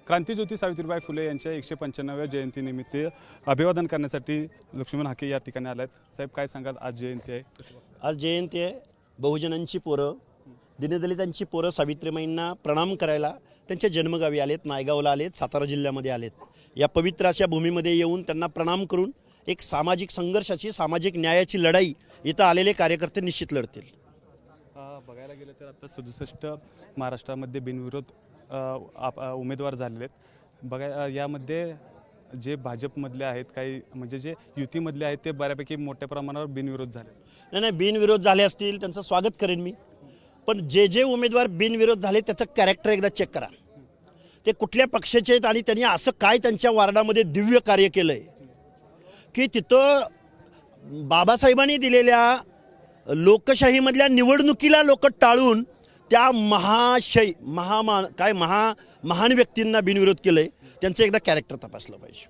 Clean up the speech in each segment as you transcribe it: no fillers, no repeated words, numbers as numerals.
क्रांतीज्योती सावित्रीबाई फुले यांच्या 195व्या जयंतीनिमित्त अभिवादन करण्यासाठी लक्ष्मण हाके या ठिकाणी आले आहेत। साहेब काय सांगाल, आज जयंती आहे? आज जयंती आहे। बहुजनांची पोरं, दीनदलितांची पोरं सावित्रीमाईंना प्रणाम करायला त्यांच्या जन्मगावी आलेत, नायगावला आलेत, सातारा जिल्ह्यामध्ये आलेत। या पवित्र अशा भूमीमध्ये येऊन त्यांना प्रणाम करून एक सामाजिक संघर्षाची, सामाजिक न्यायाची लढाई इथं आलेले कार्यकर्ते निश्चित लढतील। बघायला गेलं तर आता 67 महाराष्ट्रामध्ये बिनविरोध उमेदवार झालेले आहेत। बघा यामध्ये जे भाजपमधले आहेत, काही म्हणजे जे युतीमधले आहेत ते बऱ्यापैकी मोठ्या प्रमाणावर बिनविरोध झाले। नाही, बिनविरोध झाले असतील त्यांचं स्वागत करेन मी, पण जे उमेदवार बिनविरोध झाले त्याचं कॅरेक्टर एकदा चेक करा। ते कुठल्या पक्षाचे आहेत आणि त्यांनी असं काय त्यांच्या वार्डामध्ये दिव्य कार्य केलं आहे की तिथं बाबासाहेबांनी दिलेल्या लोकशाहीमधल्या निवडणुकीला लोक टाळून त्या महान व्यक्तींना बिनविरोध केलंय। त्यांचं एकदा कॅरेक्टर तपासलं पाहिजे।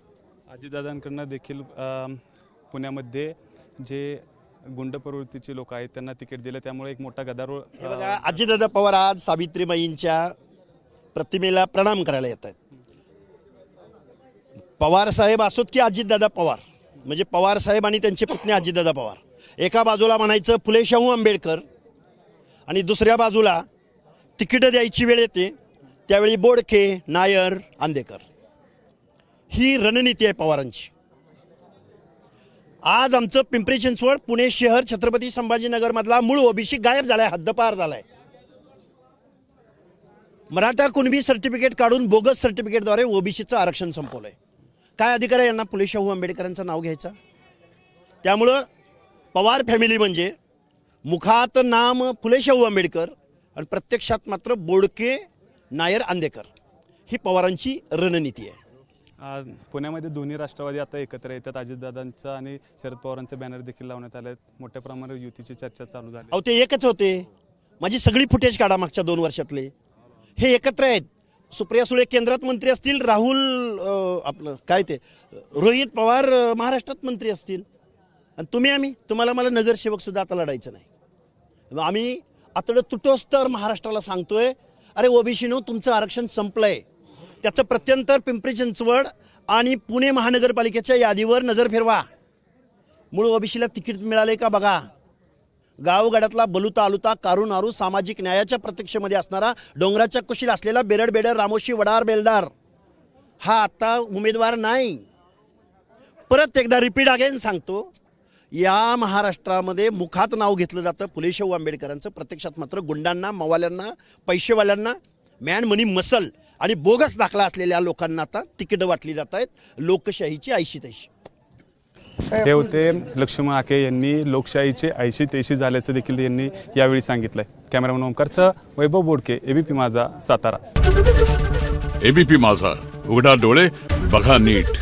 अजितदादांकडनं देखील पुण्यामध्ये जे गुंड प्रवृत्तीचे लोक आहेत त्यांना तिकीट दिलं, त्यामुळे एक मोठा गदारोळ। हे बघा, अजितदादा पवार आज सावित्रीमाईंच्या प्रतिमेला प्रणाम करायला येत आहेत। पवार साहेब असोत की अजितदादा पवार, म्हणजे पवार साहेब आणि त्यांची पत्नी अजितदादा पवार, एका बाजूला म्हणायचं फुले शाहू आंबेडकर आणि दुसऱ्या बाजूला तिकीटं द्यायची वेळ येते त्यावेळी बोडके, नायर, आंदेकर। ही रणनीती आहे पवारांची। आज आमचं पिंपरी चिंचवड, पुणे शहर, छत्रपती संभाजीनगरमधला मूळ ओबीसी गायब झालाय, हद्दपार झालाय। मराठा कुणबी सर्टिफिकेट काढून बोगस सर्टिफिकेटद्वारे ओबीसीचं आरक्षण संपवलंय। काय अधिकार आहे यांना फुले शाहू आंबेडकरांचं नाव घ्यायचं? त्यामुळं पवार फॅमिली म्हणजे मुखात नाम फुले शाहू आंबेडकर आणि प्रत्यक्षात मात्र बोडके, नायर, आंदेकर। ही पवारांची रणनीती आहे। पुण्यामध्ये दोन्ही राष्ट्रवादी आता एकत्र येतात। अजितदादांचा आणि शरद पवारांचे बॅनर देखील लावण्यात आले आहेत। मोठ्या प्रमाणावर युतीची चर्चा चालू झाली। अहो, ते एकच होते। माझी सगळी फुटेज काढा मागच्या 2 वर्षातले। हे एकत्र आहेत। सुप्रिया सुळे केंद्रात मंत्री असतील, राहुल आपलं काय ते रोहित पवार महाराष्ट्रात मंत्री असतील, आणि तुम्हाला मला नगरसेवक सुद्धा आता लढायचं नाही। आम्ही आता तुटोस तर महाराष्ट्राला सांगतोय, अरे ओबीसीनो तुमचं आरक्षण संपलंय। त्याचं प्रत्यंतर पिंपरी चिंचवड आणि पुणे महानगरपालिकेच्या यादीवर नजर फिरवा। मूळ ओबीसीला तिकीट मिळाले का बघा। गावगाड्यातला बलुता आलुता कारू नारू सामाजिक न्यायाच्या प्रतीक्षेमध्ये असणारा, डोंगराच्या कुशील असलेला बेरड बेडर रामोशी वडार बेलदार हा आता उमेदवार नाही। परत एकदा रिपीट अगेन सांगतो, या महाराष्ट्रामध्ये मुखात नाव घेतलं जातं फुले शाहू आंबेडकरांचं, प्रत्यक्षात मात्र गुंडांना, मवाल्यांना, पैसेवाल्यांना, मॅन मनी मसल आणि बोगस दाखला असलेल्या लोकांना आता तिकीटं वाटली जात आहेत। लोकशाहीची ऐशी तैशी। हे होते लक्ष्मण हाके यांनी लोकशाहीचे 80-83 झाल्याचं देखील यांनी यावेळी सांगितलंय। कॅमेरामन ओमकारसह वैभव बोडके, एबीपी माझा, सातारा। एबीपी माझा, उघडा डोळे बघा नीट।